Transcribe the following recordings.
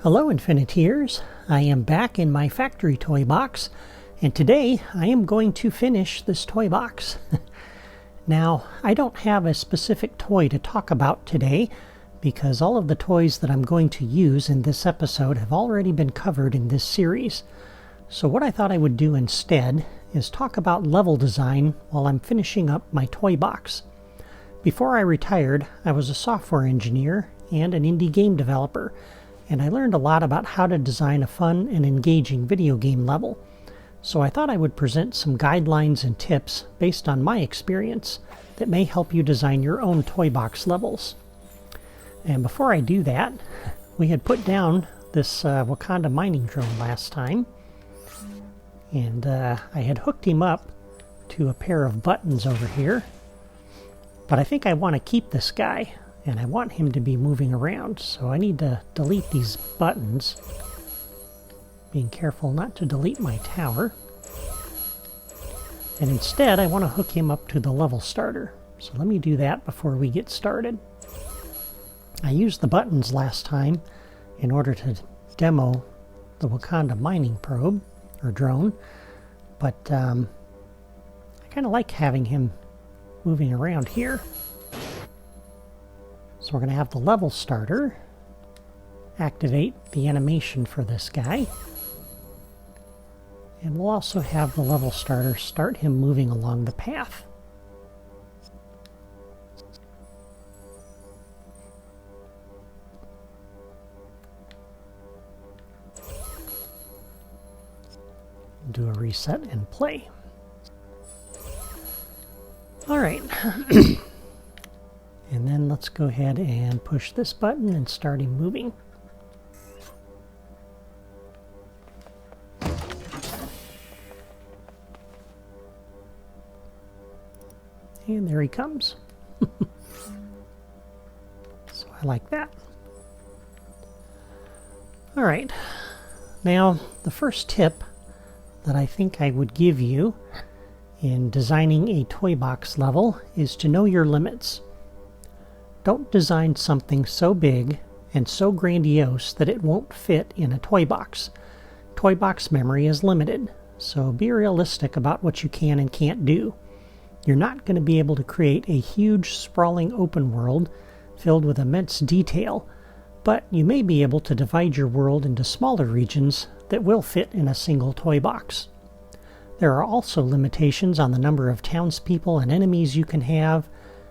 Hello Infiniteers, I am back in my factory toy box, and today I am going to finish this toy box. Now, I don't have a specific toy to talk about today, because all of the toys that I'm going to use in this episode have already been covered in this series. So what I thought I would do instead is talk about level design while I'm finishing up my toy box. Before I retired, I was a software engineer and an indie game developer, and I learned a lot about how to design a fun and engaging video game level. So I thought I would present some guidelines and tips based on my experience that may help you design your own toy box levels. And before I do that, we had put down this Wakanda mining drone last time, and I had hooked him up to a pair of buttons over here, but I think I want to keep this guy. And I want him to be moving around, so I need to delete these buttons. Being careful not to delete my tower. And instead, I want to hook him up to the level starter. So let me do that before we get started. I used the buttons last time in order to demo the Wakanda mining probe, or drone. But I kind of like having him moving around here. So we're going to have the level starter activate the animation for this guy. And we'll also have the level starter start him moving along the path. Do a reset and play. All right. And then let's go ahead and push this button and start him moving. And there he comes. So I like that. All right. Now, the first tip that I think I would give you in designing a toy box level is to know your limits. Don't design something so big and so grandiose that it won't fit in a toy box. Toy box memory is limited, so be realistic about what you can and can't do. You're not going to be able to create a huge, sprawling open world filled with immense detail, but you may be able to divide your world into smaller regions that will fit in a single toy box. There are also limitations on the number of townspeople and enemies you can have,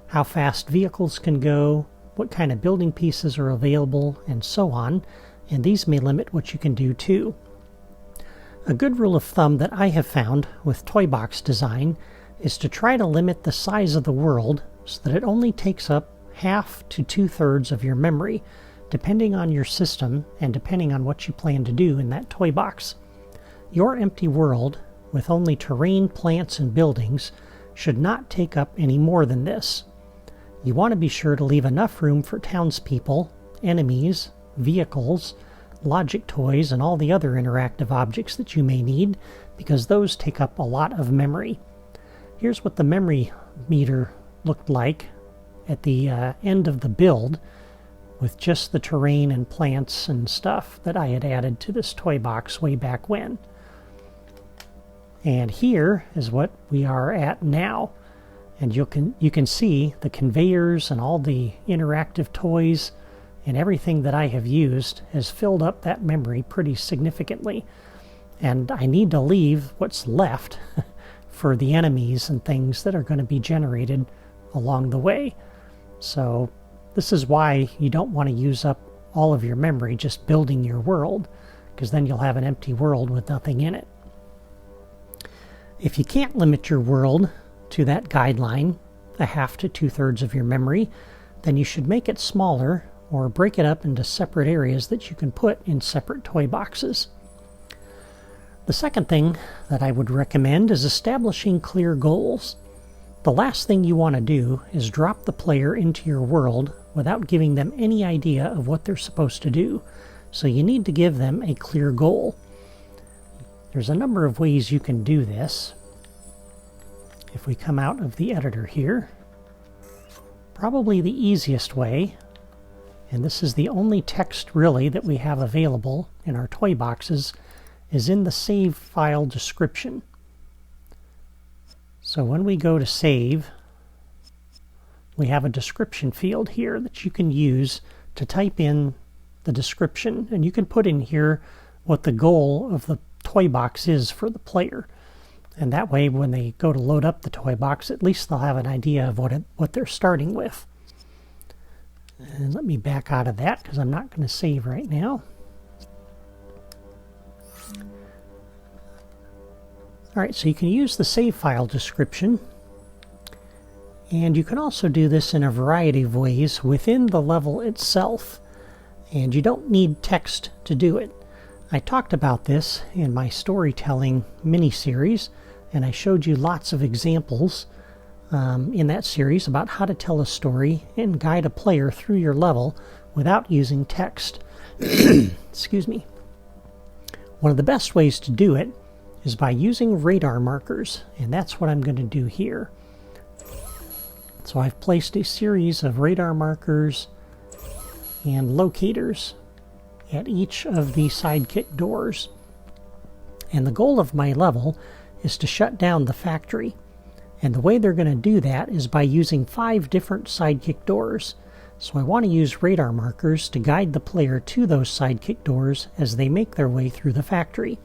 how fast vehicles can go, what kind of building pieces are available, and so on, and these may limit what you can do too. A good rule of thumb that I have found with toy box design is to try to limit the size of the world so that it only takes up half to 2/3 of your memory, depending on your system and depending on what you plan to do in that toy box. Your empty world, with only terrain, plants, and buildings, should not take up any more than this. You want to be sure to leave enough room for townspeople, enemies, vehicles, logic toys, and all the other interactive objects that you may need, because those take up a lot of memory. Here's what the memory meter looked like at the end of the build, with just the terrain and plants and stuff that I had added to this toy box way back when. And here is what we are at now. And you can see the conveyors and all the interactive toys and everything that I have used has filled up that memory pretty significantly. And I need to leave what's left for the enemies and things that are going to be generated along the way. So this is why you don't want to use up all of your memory just building your world, because then you'll have an empty world with nothing in it. If you can't limit your world to that guideline, a half to 2/3 of your memory, then you should make it smaller or break it up into separate areas that you can put in separate toy boxes. The second thing that I would recommend is establishing clear goals. The last thing you want to do is drop the player into your world without giving them any idea of what they're supposed to do, so you need to give them a clear goal. There's a number of ways you can do this. If we come out of the editor here, probably the easiest way And this is the only text really that we have available in our toy boxes, is in the save file description. So when we go to save, we have a description field here that you can use to type in the description, and you can put in here what the goal of the toy box is for the player. And that way when they go to load up the toy box, at least they'll have an idea of what they're starting with. And let me back out of that because I'm not going to save right now. Alright, so you can use the save file description, and you can also do this in a variety of ways within the level itself, and you don't need text to do it. I talked about this in my storytelling mini-series, and I showed you lots of examples in that series about how to tell a story and guide a player through your level without using text. Excuse me. One of the best ways to do it is by using radar markers, and that's what I'm going to do here. So I've placed a series of radar markers and locators at each of the sidekick doors. And the goal of my level is to shut down the factory. And the way they're going to do that is by using 5 different sidekick doors. So I want to use radar markers to guide the player to those sidekick doors as they make their way through the factory.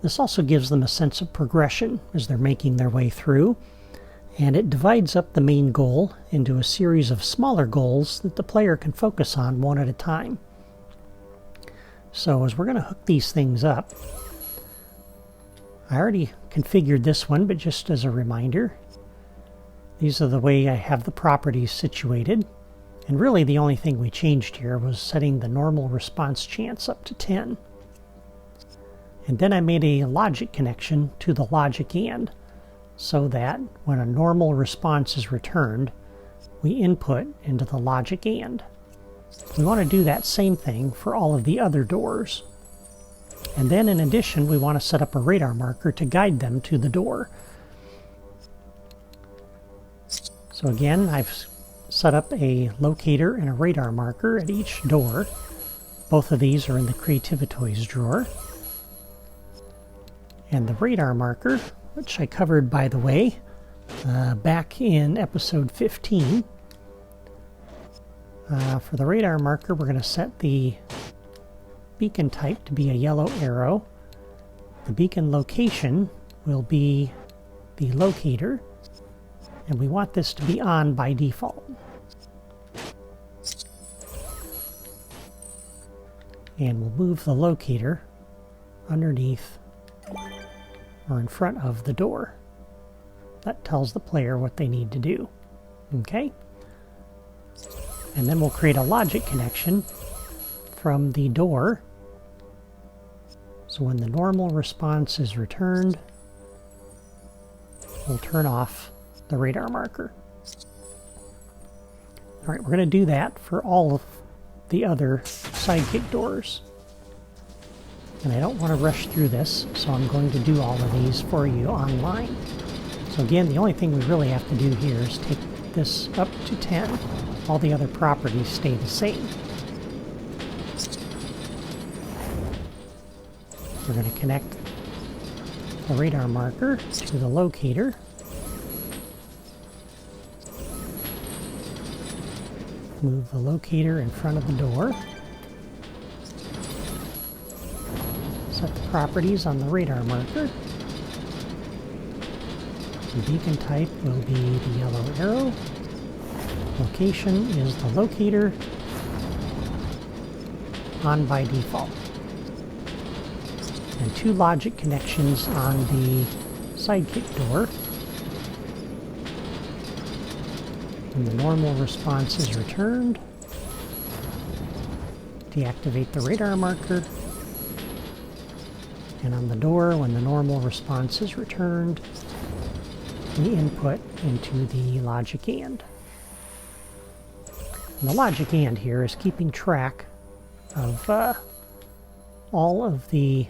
This also gives them a sense of progression as they're making their way through, and it divides up the main goal into a series of smaller goals that the player can focus on one at a time. So as we're going to hook these things up, I already configured this one, but just as a reminder, these are the way I have the properties situated. And really the only thing we changed here was setting the normal response chance up to 10. And then I made a logic connection to the logic AND, so that when a normal response is returned, we input into the logic AND. We want to do that same thing for all of the other doors. And then in addition, we want to set up a radar marker to guide them to the door. So again, I've set up a locator and a radar marker at each door. Both of these are in the Creativitoys drawer. And the radar marker, which I covered, by the way, back in episode 15. For the radar marker, we're going to set the beacon type to be a yellow arrow. The beacon location will be the locator, and we want this to be on by default. And we'll move the locator underneath or in front of the door. That tells the player what they need to do. Okay? And then we'll create a logic connection from the door. So when the normal response is returned, we'll turn off the radar marker. Alright, we're going to do that for all of the other sidekick doors. And I don't want to rush through this, so I'm going to do all of these for you online. So again, the only thing we really have to do here is take this up to 10. All the other properties stay the same. We're going to connect the radar marker to the locator. Move the locator in front of the door. Set the properties on the radar marker. The beacon type will be the yellow arrow. Location is the locator, on by default. And 2 logic connections on the sidekick door. When the normal response is returned, deactivate the radar marker. And on the door, when the normal response is returned, we input into the logic AND. And the logic AND here is keeping track of all of the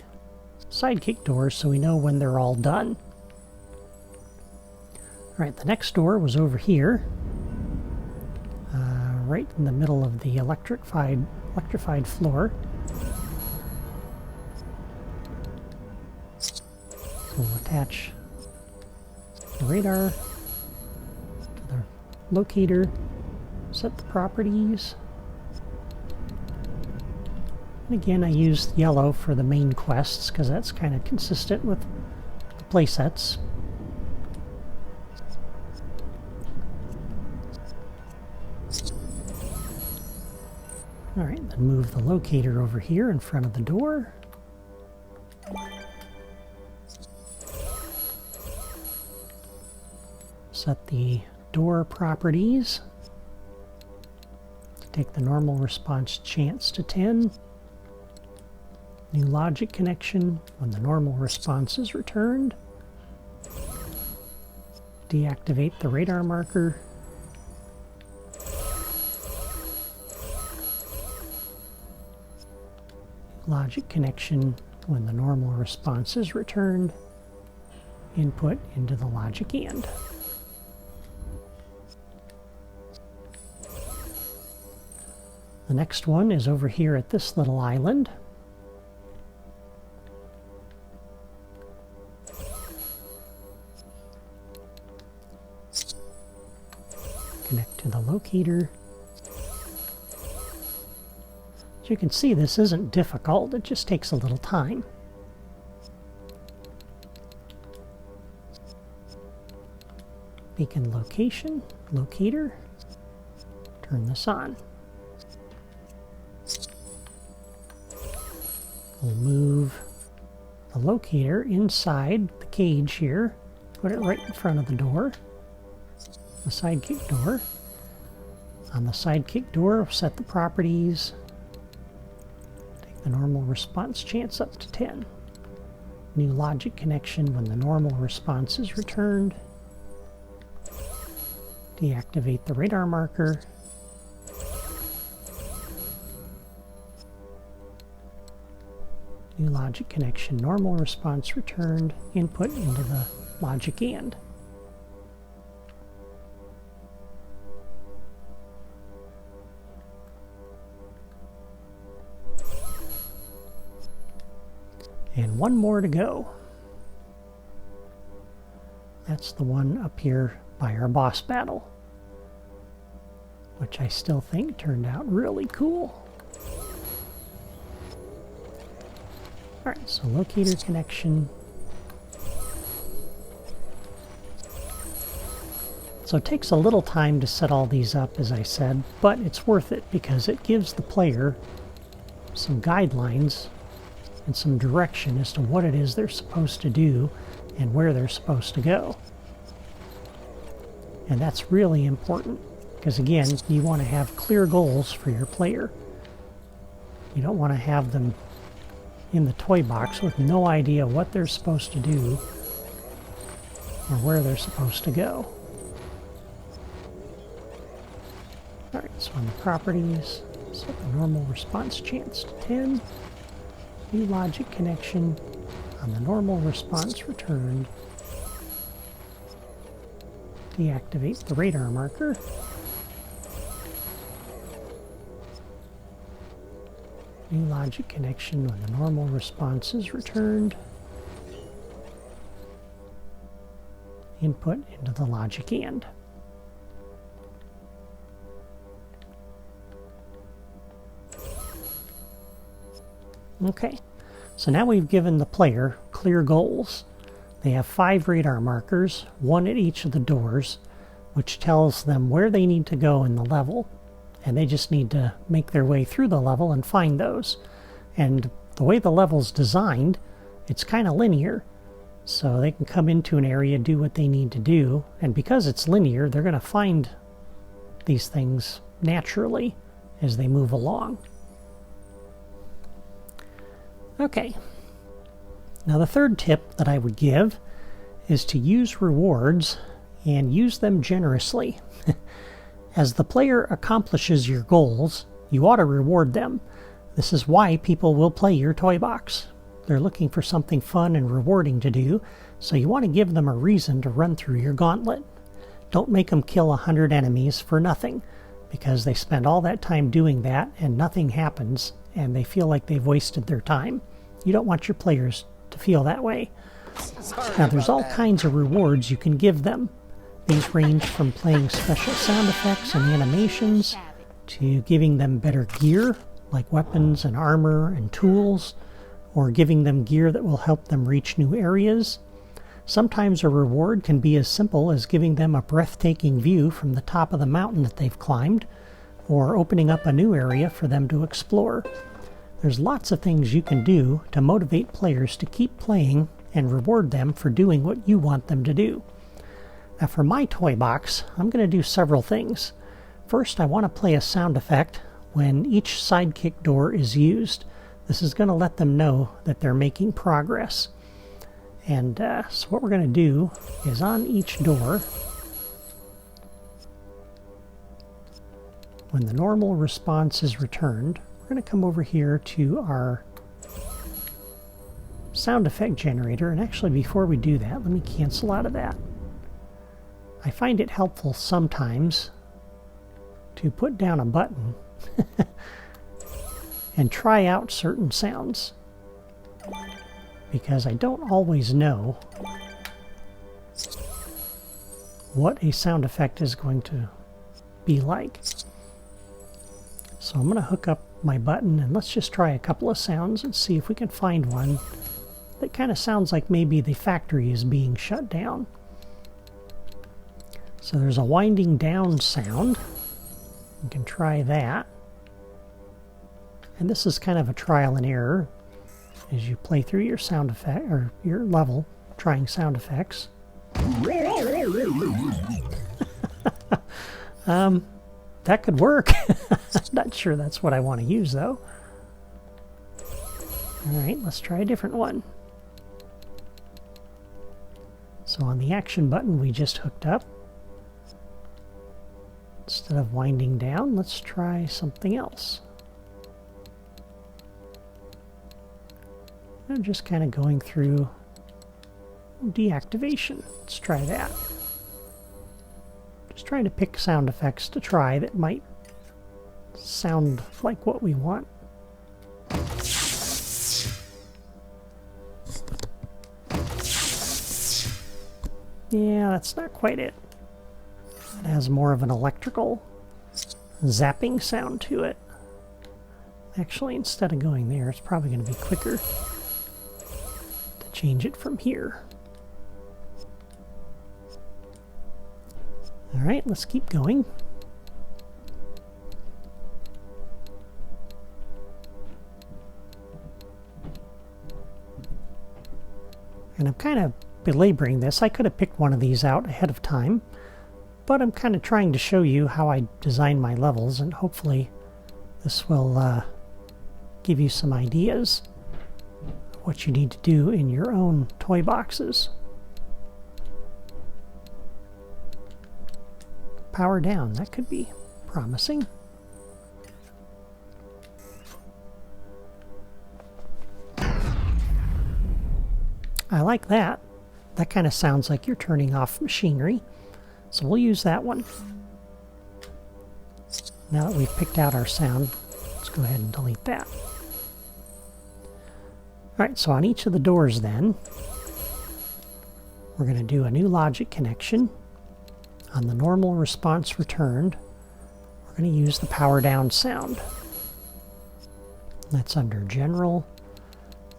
sidekick doors so we know when they're all done. Alright, the next door was over here. right in the middle of the electrified floor. So we'll attach the radar to the locator, set the properties. And again, I used yellow for the main quests because that's kind of consistent with the playsets. Alright, then move the locator over here in front of the door. Set the door properties. Take the normal response chance to 10. New logic connection when the normal response is returned. Deactivate the radar marker. Logic connection when the normal response is returned. Input into the logic AND. The next one is over here at this little island. Connect to the locator. As you can see, this isn't difficult, it just takes a little time. Beacon location, locator, turn this on. We'll move the locator inside the cage here, put it right in front of the door, the sidekick door. On the sidekick door, set the properties. The normal response chance up to 10. New logic connection when the normal response is returned. Deactivate the radar marker. New logic connection, normal response returned. Input into the logic AND. And one more to go. That's the one up here by our boss battle, which I still think turned out really cool. Alright, so locator connection. So it takes a little time to set all these up, as I said, but it's worth it because it gives the player some guidelines and some direction as to what it is they're supposed to do and where they're supposed to go. And that's really important because, again, you want to have clear goals for your player. You don't want to have them in the toy box with no idea what they're supposed to do or where they're supposed to go. Alright, so on the properties, set the normal response chance to 10. New logic connection on the normal response returned. Deactivate the radar marker. New logic connection when the normal response is returned. Input into the logic AND. Okay, so now we've given the player clear goals. They have 5 radar markers, 1 at each of the doors, which tells them where they need to go in the level, and they just need to make their way through the level and find those. And the way the level's designed, it's kind of linear, so they can come into an area, do what they need to do, and because it's linear, they're going to find these things naturally as they move along. Okay, now the third tip that I would give is to use rewards and use them generously. As the player accomplishes your goals, you ought to reward them. This is why people will play your toy box. They're looking for something fun and rewarding to do, so you want to give them a reason to run through your gauntlet. Don't make them kill 100 enemies for nothing. because they spend all that time doing that and nothing happens and they feel like they've wasted their time. You don't want your players to feel that way. Now there's all kinds of rewards you can give them. These range from playing special sound effects and animations to giving them better gear like weapons and armor and tools, or giving them gear that will help them reach new areas. Sometimes a reward can be as simple as giving them a breathtaking view from the top of the mountain that they've climbed, or opening up a new area for them to explore. There's lots of things you can do to motivate players to keep playing and reward them for doing what you want them to do. Now for my toy box, I'm going to do several things. First, I want to play a sound effect when each sidekick door is used. This is going to let them know that they're making progress. And so what we're going to do is on each door, when the normal response is returned, we're going to come over here to our sound effect generator. And actually, before we do that, let me cancel out of that. I find it helpful sometimes to put down a button and try out certain sounds, because I don't always know what a sound effect is going to be like. So I'm going to hook up my button and let's just try a couple of sounds and see if we can find one that kind of sounds like maybe the factory is being shut down. So there's a winding down sound. You can try that. And this is kind of a trial and error as you play through your sound effect or your level trying sound effects. That could work. Not sure that's what I want to use though. Alright, let's try a different one. So on the action button we just hooked up, instead of winding down, let's try something else. I'm just kind of going through deactivation. Let's try that. Just trying to pick sound effects to try that might sound like what we want. Yeah, that's not quite it. It has more of an electrical zapping sound to it. Actually, instead of going there, it's probably going to be quicker to change it from here. Alright, let's keep going. And I'm kind of belaboring this. I could have picked one of these out ahead of time, but I'm kind of trying to show you how I design my levels, and hopefully this will give you some ideas of what you need to do in your own toy boxes. Power down, that could be promising. I like that. That kind of sounds like you're turning off machinery. So we'll use that one. Now that we've picked out our sound, let's go ahead and delete that. Alright, so on each of the doors then, we're going to do a new logic connection. On the normal response returned, we're going to use the power down sound. That's under general.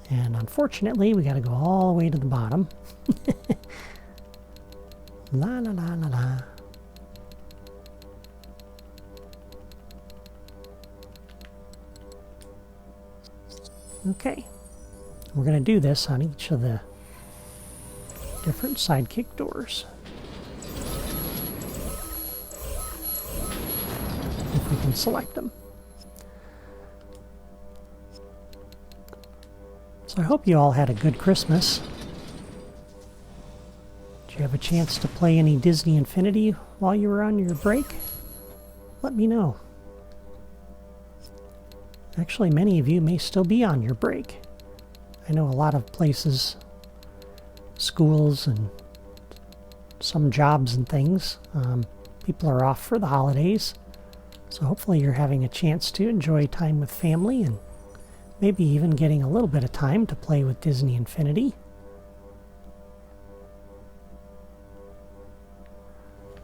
And unfortunately, we got to go all the way to the bottom. La la la la la. Okay. We're going to do this on each of the different sidekick doors. If we can select them. So I hope you all had a good Christmas. Did you have a chance to play any Disney Infinity while you were on your break? Let me know. Actually, many of you may still be on your break. I know a lot of places, schools and some jobs and things, people are off for the holidays. So hopefully you're having a chance to enjoy time with family and maybe even getting a little bit of time to play with Disney Infinity.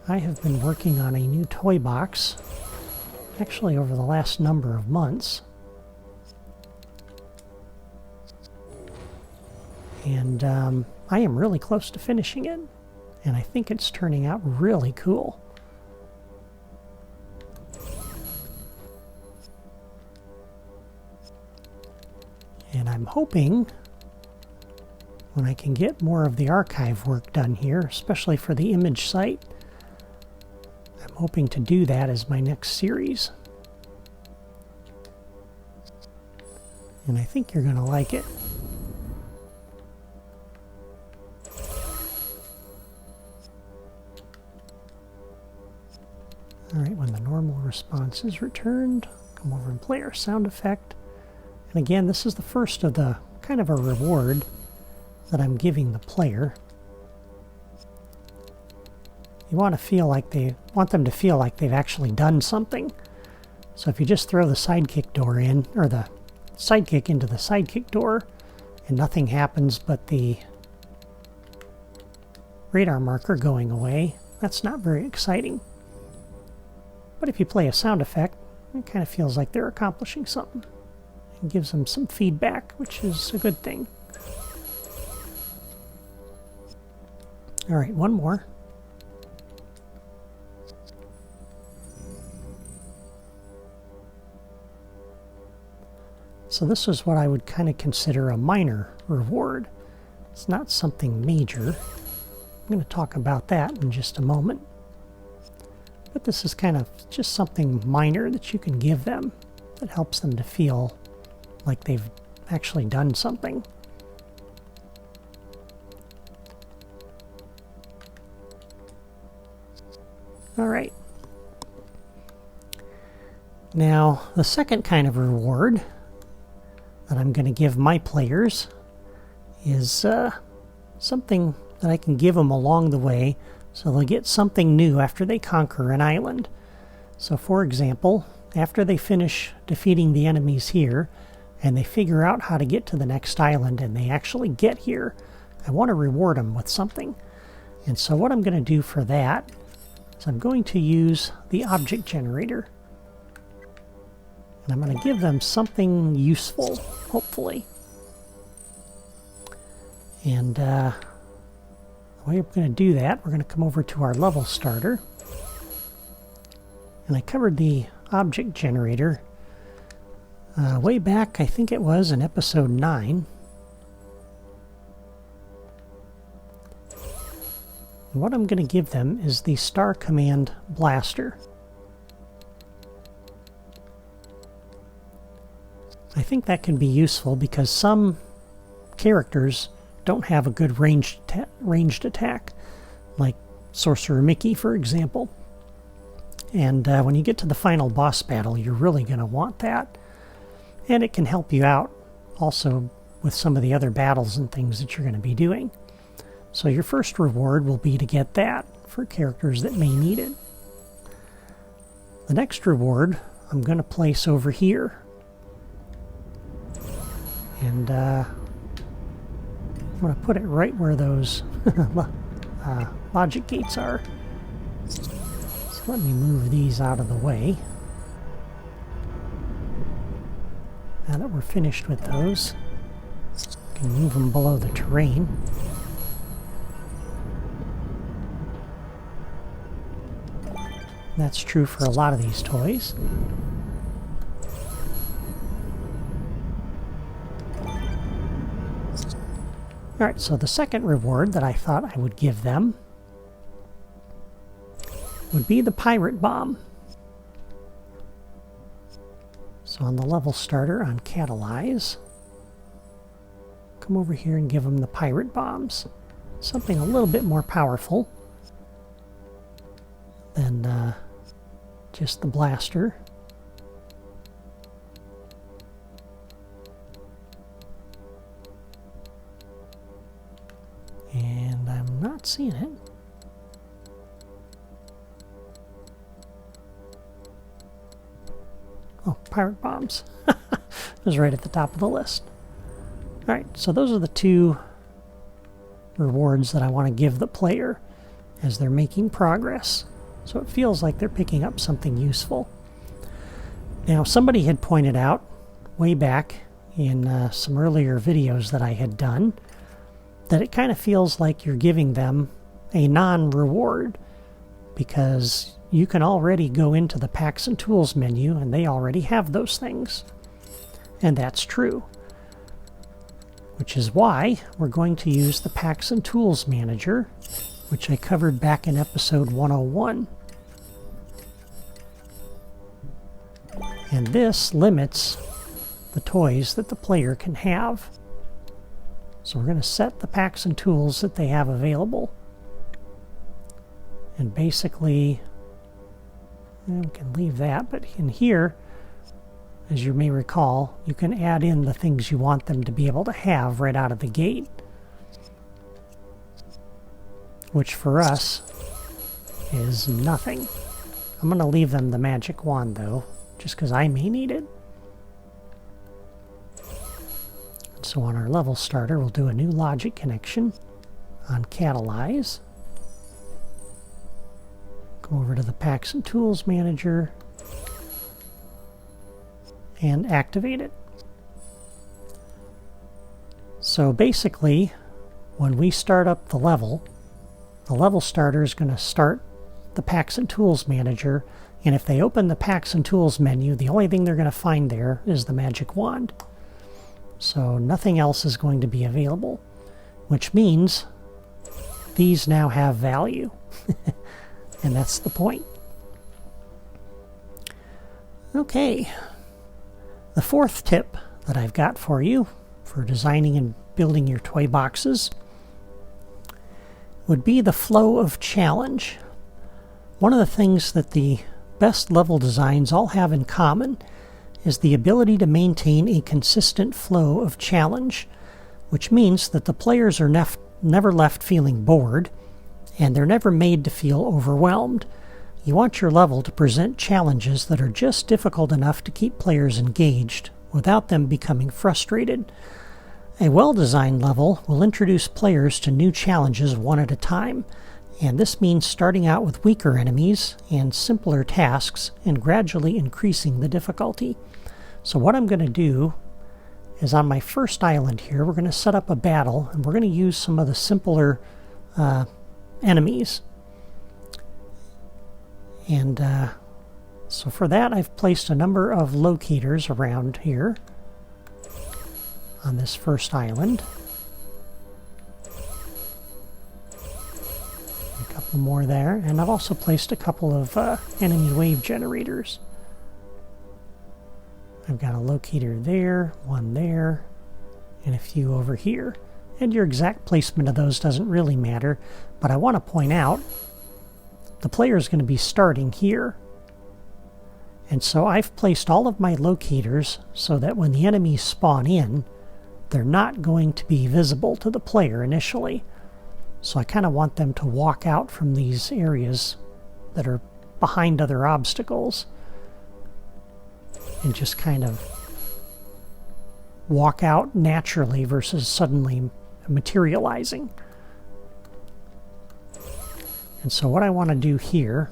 I have been working on a new toy box, actually over the last number of months. And I am really close to finishing it, and I think it's turning out really cool. And I'm hoping when I can get more of the archive work done here, especially for the image site, I'm hoping to do that as my next series. And I think you're going to like it. Alright, when the normal response is returned, come over and play our sound effect. And again, this is the first of the kind of a reward that I'm giving the player. You want them to feel like they've actually done something. So if you just throw the sidekick door in, or the sidekick into the sidekick door, and nothing happens but the radar marker going away, that's not very exciting. But if you play a sound effect, it kind of feels like they're accomplishing something. It gives them some feedback, which is a good thing. Alright, one more. So this is what I would kind of consider a minor reward. It's not something major. I'm going to talk about that in just a moment. But this is kind of just something minor that you can give them that helps them to feel like they've actually done something. All right. Now, the second kind of reward that I'm going to give my players is something that I can give them along the way so they'll get something new after they conquer an island. So for example, after they finish defeating the enemies here and they figure out how to get to the next island and they actually get here, I want to reward them with something. And so what I'm going to do for that is I'm going to use the object generator. And I'm going to give them something useful, hopefully. And the way we're going to do that, we're going to come over to our level starter. And I covered the object generator way back, I think it was in episode 9. And what I'm going to give them is the Star Command Blaster. I think that can be useful because some characters don't have a good ranged attack, like Sorcerer Mickey, for example. And when you get to the final boss battle, you're really going to want that. And it can help you out also with some of the other battles and things that you're going to be doing. So your first reward will be to get that for characters that may need it. The next reward I'm going to place over here. And I'm going to put it right where those logic gates are. So let me move these out of the way. Now that we're finished with those, we can move them below the terrain. That's true for a lot of these toys. Alright, so the second reward that I thought I would give them would be the Pirate Bomb. So on the level starter on Catalyze, come over here and give them the Pirate Bombs. Something a little bit more powerful than just the blaster. And I'm not seeing it. Oh, pirate bombs. It was right at the top of the list. Alright, so those are the two rewards that I want to give the player as they're making progress. So it feels like they're picking up something useful. Now, somebody had pointed out way back in some earlier videos that I had done that it kind of feels like you're giving them a non-reward, because you can already go into the Packs and Tools menu and they already have those things. And that's true. Which is why we're going to use the Packs and Tools Manager, which I covered back in episode 101. And this limits the toys that the player can have. So we're going to set the Packs and Tools that they have available. And basically, we can leave that, but in here, as you may recall, you can add in the things you want them to be able to have right out of the gate. Which for us is nothing. I'm going to leave them the magic wand though, just because I may need it. So on our level starter, we'll do a new logic connection on Catalyze. Go over to the Packs and Tools Manager and activate it. So basically, when we start up the level starter is going to start the Packs and Tools Manager, and if they open the Packs and Tools menu, the only thing they're going to find there is the magic wand. So nothing else is going to be available, which means these now have value. And that's the point. Okay. The fourth tip that I've got for you for designing and building your toy boxes would be the flow of challenge. One of the things that the best level designs all have in common is the ability to maintain a consistent flow of challenge, which means that the players are never left feeling bored, and they're never made to feel overwhelmed. You want your level to present challenges that are just difficult enough to keep players engaged without them becoming frustrated. A well-designed level will introduce players to new challenges one at a time, and this means starting out with weaker enemies and simpler tasks and gradually increasing the difficulty. So what I'm going to do is on my first island here, we're going to set up a battle, and we're going to use some of the simpler enemies. And so for that, I've placed a number of locators around here on this first island. A couple more there, and I've also placed a couple of enemy wave generators. I've got a locator there, one there, and a few over here. And your exact placement of those doesn't really matter, but I want to point out the player is going to be starting here. And so I've placed all of my locators so that when the enemies spawn in, they're not going to be visible to the player initially. So I kind of want them to walk out from these areas that are behind other obstacles and just kind of walk out naturally versus suddenly materializing. And so what I want to do here,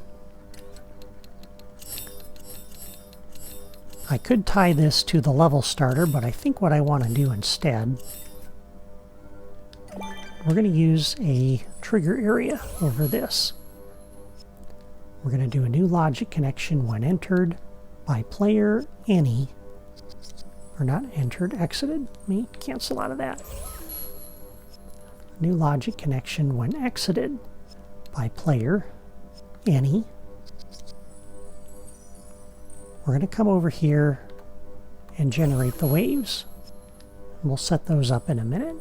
I could tie this to the level starter, but I think what I want to do instead, we're going to use a trigger area over this. We're going to do a new logic connection when entered by player any, or not entered, exited. Let me cancel out of that. New logic connection when exited by player any. We're going to come over here and generate the waves. We'll set those up in a minute.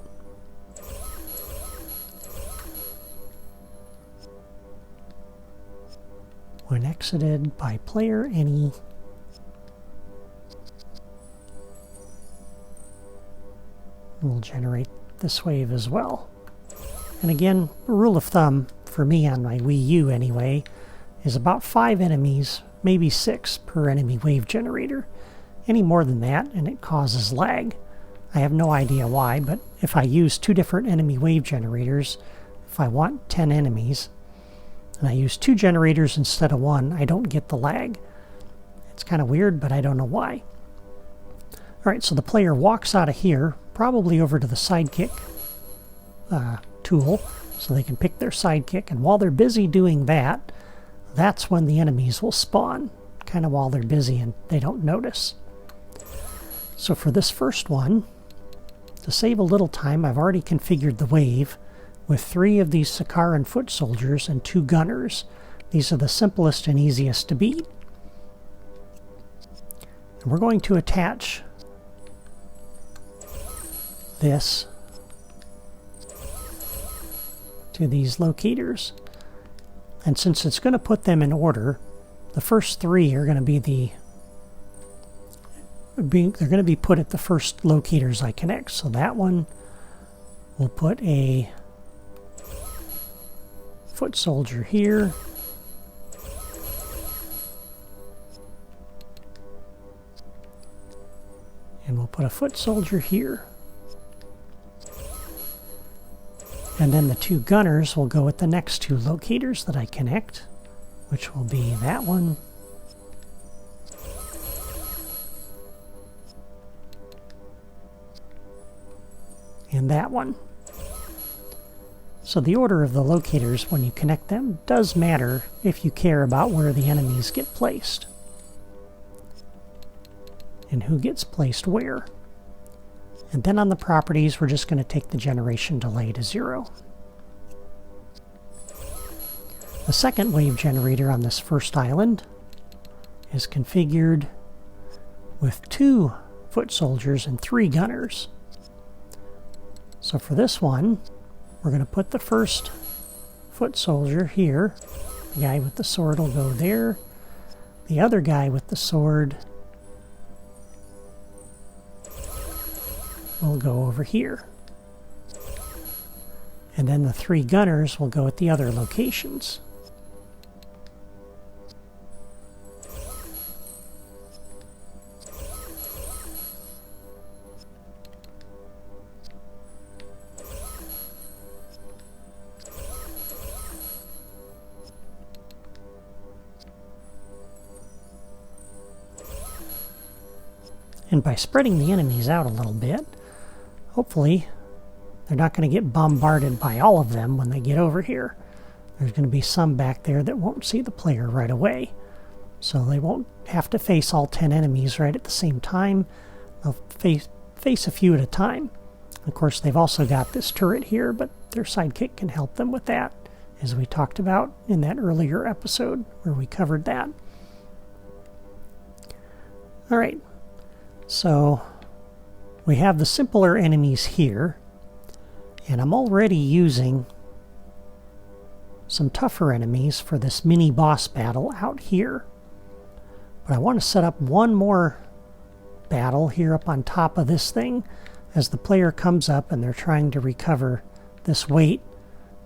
When exited by player any, we'll generate this wave as well. And again, a rule of thumb for me on my Wii U anyway is about 5 enemies maybe 6 per enemy wave generator. Any more than that and it causes lag. I have no idea why, but if I use 2 different enemy wave generators, if I want 10 enemies, and I use 2 generators instead of 1, I don't get the lag. It's kind of weird, but I don't know why. Alright, so the player walks out of here, probably over to the sidekick tool, so they can pick their sidekick, and while they're busy doing that, that's when the enemies will spawn, kind of while they're busy and they don't notice. So for this first one, to save a little time, I've already configured the wave with 3 of these Sakaran foot soldiers and 2 gunners. These are the simplest and easiest to beat. And we're going to attach this to these locators. And since it's going to put them in order, the first 3 are going to be they're going to be put at the first locators I connect. So that one will put a foot soldier here. And we'll put a foot soldier here. And then the 2 gunners will go at the next 2 locators that I connect, which will be that one and that one. So the order of the locators when you connect them does matter if you care about where the enemies get placed and who gets placed where. And then on the properties, we're just going to take the generation delay to 0. The second wave generator on this first island is configured with 2 foot soldiers and 3 gunners. So for this one, we're going to put the first foot soldier here. The guy with the sword will go there. The other guy with the sword will go over here. And then the 3 gunners will go at the other locations. And by spreading the enemies out a little bit, hopefully they're not going to get bombarded by all of them when they get over here. There's going to be some back there that won't see the player right away. So they won't have to face all 10 enemies right at the same time. They'll face a few at a time. Of course, they've also got this turret here, but their sidekick can help them with that, as we talked about in that earlier episode where we covered that. Alright. So we have the simpler enemies here, and I'm already using some tougher enemies for this mini boss battle out here. But I want to set up one more battle here up on top of this thing as the player comes up and they're trying to recover this weight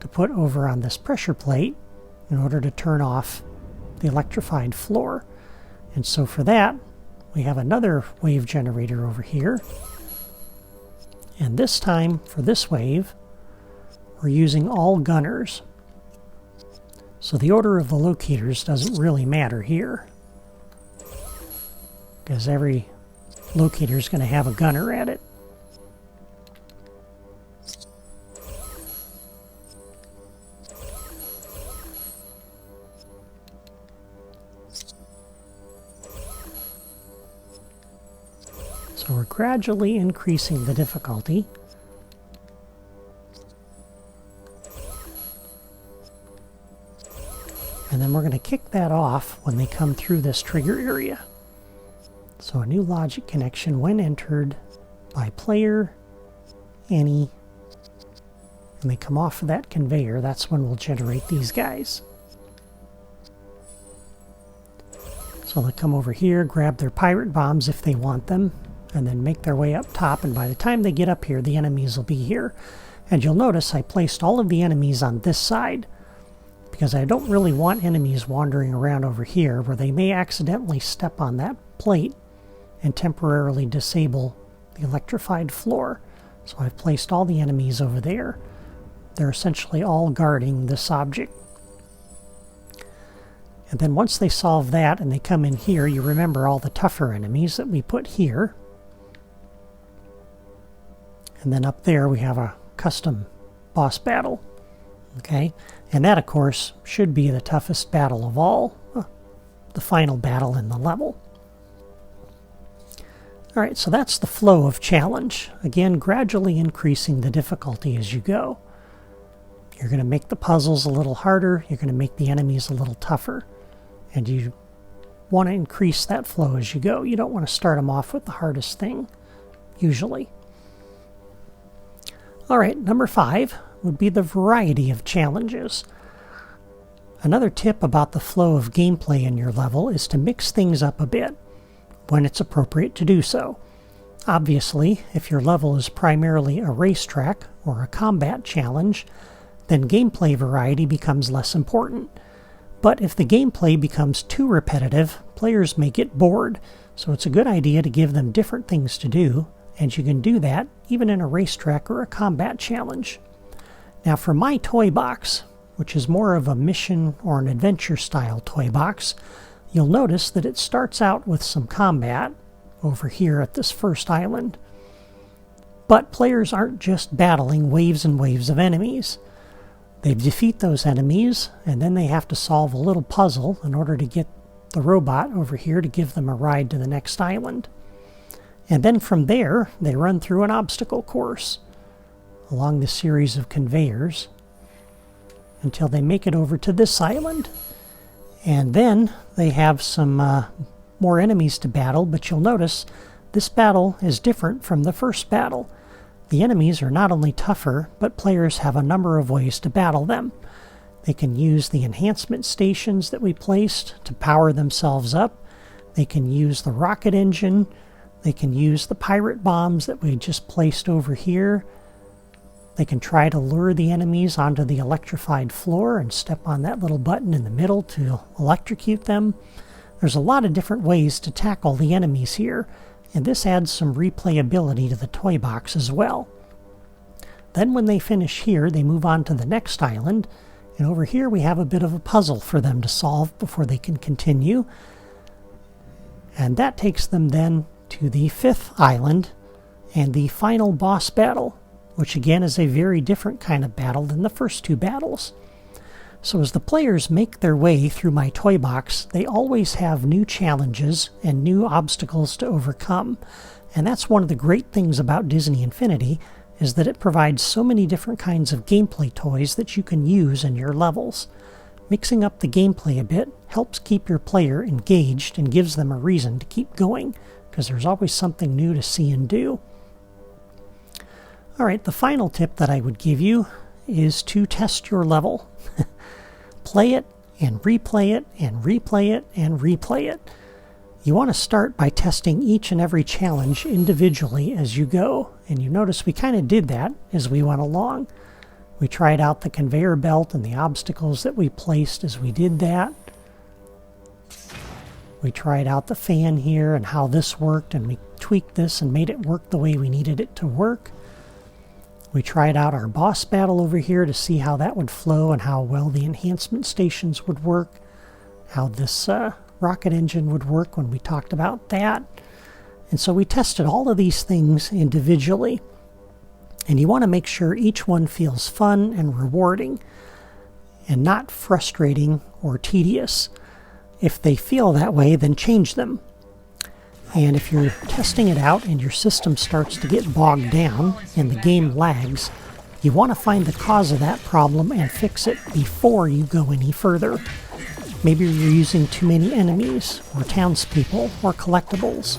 to put over on this pressure plate in order to turn off the electrified floor. And so for that, we have another wave generator over here. And this time, for this wave, we're using all gunners. So the order of the locators doesn't really matter here, because every locator is going to have a gunner at it. So we're gradually increasing the difficulty. And then we're going to kick that off when they come through this trigger area. So a new logic connection when entered by player, any, and they come off of that conveyor, that's when we'll generate these guys. So they'll come over here, grab their pirate bombs if they want them, and then make their way up top, and by the time they get up here, the enemies will be here. And you'll notice I placed all of the enemies on this side, because I don't really want enemies wandering around over here where they may accidentally step on that plate and temporarily disable the electrified floor. So I've placed all the enemies over there. They're essentially all guarding this object. And then once they solve that and they come in here, you remember all the tougher enemies that we put here. And then up there we have a custom boss battle. Okay, and that of course should be the toughest battle of all, the final battle in the level. Alright, so that's the flow of challenge. Again, gradually increasing the difficulty as you go. You're going to make the puzzles a little harder, you're going to make the enemies a little tougher. And you want to increase that flow as you go. You don't want to start them off with the hardest thing, usually. Alright, number 5 would be the variety of challenges. Another tip about the flow of gameplay in your level is to mix things up a bit when it's appropriate to do so. Obviously, if your level is primarily a racetrack or a combat challenge, then gameplay variety becomes less important. But if the gameplay becomes too repetitive, players may get bored, so it's a good idea to give them different things to do, and you can do that even in a racetrack or a combat challenge. Now for my toy box, which is more of a mission or an adventure style toy box, you'll notice that it starts out with some combat over here at this first island. But players aren't just battling waves and waves of enemies. They defeat those enemies, and then they have to solve a little puzzle in order to get the robot over here to give them a ride to the next island. And then from there, they run through an obstacle course along the series of conveyors until they make it over to this island. And then they have some more enemies to battle, but you'll notice this battle is different from the first battle. The enemies are not only tougher, but players have a number of ways to battle them. They can use the enhancement stations that we placed to power themselves up. They can use the rocket engine. They can use the pirate bombs that we just placed over here. They can try to lure the enemies onto the electrified floor and step on that little button in the middle to electrocute them. There's a lot of different ways to tackle the enemies here, and this adds some replayability to the toy box as well. Then when they finish here, they move on to the next island, and over here we have a bit of a puzzle for them to solve before they can continue. And that takes them then to the 5th island and the final boss battle, which again is a very different kind of battle than the first 2 battles. So as the players make their way through my toy box, they always have new challenges and new obstacles to overcome. And that's one of the great things about Disney Infinity, is that it provides so many different kinds of gameplay toys that you can use in your levels. Mixing up the gameplay a bit helps keep your player engaged and gives them a reason to keep going, because there's always something new to see and do. Alright, the final tip that I would give you is to test your level. Play it, and replay it, and replay it, and replay it. You want to start by testing each and every challenge individually as you go, and you notice we kind of did that as we went along. We tried out the conveyor belt and the obstacles that we placed as we did that. We tried out the fan here and how this worked, and we tweaked this and made it work the way we needed it to work. We tried out our boss battle over here to see how that would flow and how well the enhancement stations would work, how this rocket engine would work when we talked about that. And so we tested all of these things individually. And you want to make sure each one feels fun and rewarding and not frustrating or tedious. If they feel that way, then change them. And if you're testing it out and your system starts to get bogged down and the game lags, you want to find the cause of that problem and fix it before you go any further. Maybe you're using too many enemies, or townspeople, or collectibles.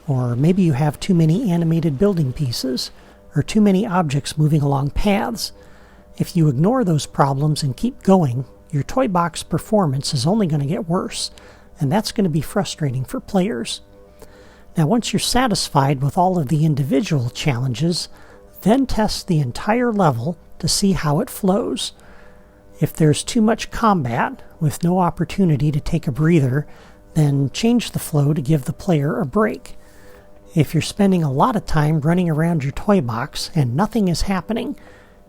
Or maybe you have too many animated building pieces, or too many objects moving along paths. If you ignore those problems and keep going, your toy box performance is only going to get worse, and that's going to be frustrating for players. Now, once you're satisfied with all of the individual challenges, then test the entire level to see how it flows. If there's too much combat with no opportunity to take a breather, then change the flow to give the player a break. If you're spending a lot of time running around your toy box and nothing is happening,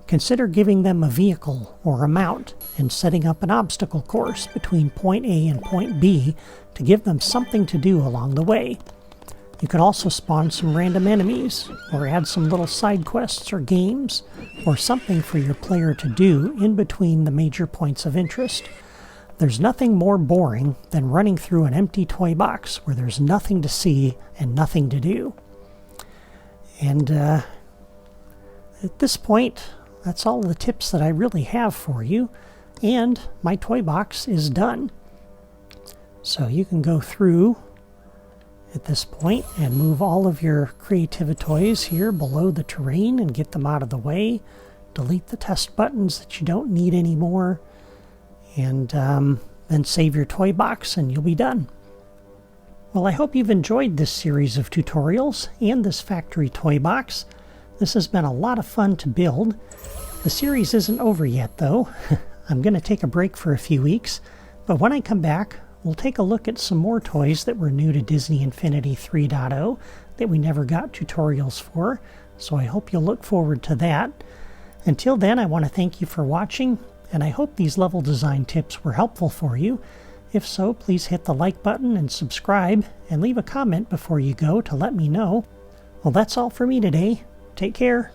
consider giving them a vehicle or a mount and setting up an obstacle course between point A and point B to give them something to do along the way. You can also spawn some random enemies, or add some little side quests or games, or something for your player to do in between the major points of interest. There's nothing more boring than running through an empty toy box where there's nothing to see and nothing to do. And at this point, that's all the tips that I really have for you, and my toy box is done. So you can go through at this point and move all of your Creativa toys here below the terrain and get them out of the way. Delete the test buttons that you don't need anymore, and then save your toy box and you'll be done. Well, I hope you've enjoyed this series of tutorials and this factory toy box. This has been a lot of fun to build. The series isn't over yet, though. I'm going to take a break for a few weeks, but when I come back, we'll take a look at some more toys that were new to Disney Infinity 3.0 that we never got tutorials for, so I hope you'll look forward to that. Until then, I want to thank you for watching, and I hope these level design tips were helpful for you. If so, please hit the like button and subscribe, and leave a comment before you go to let me know. Well, that's all for me today. Take care.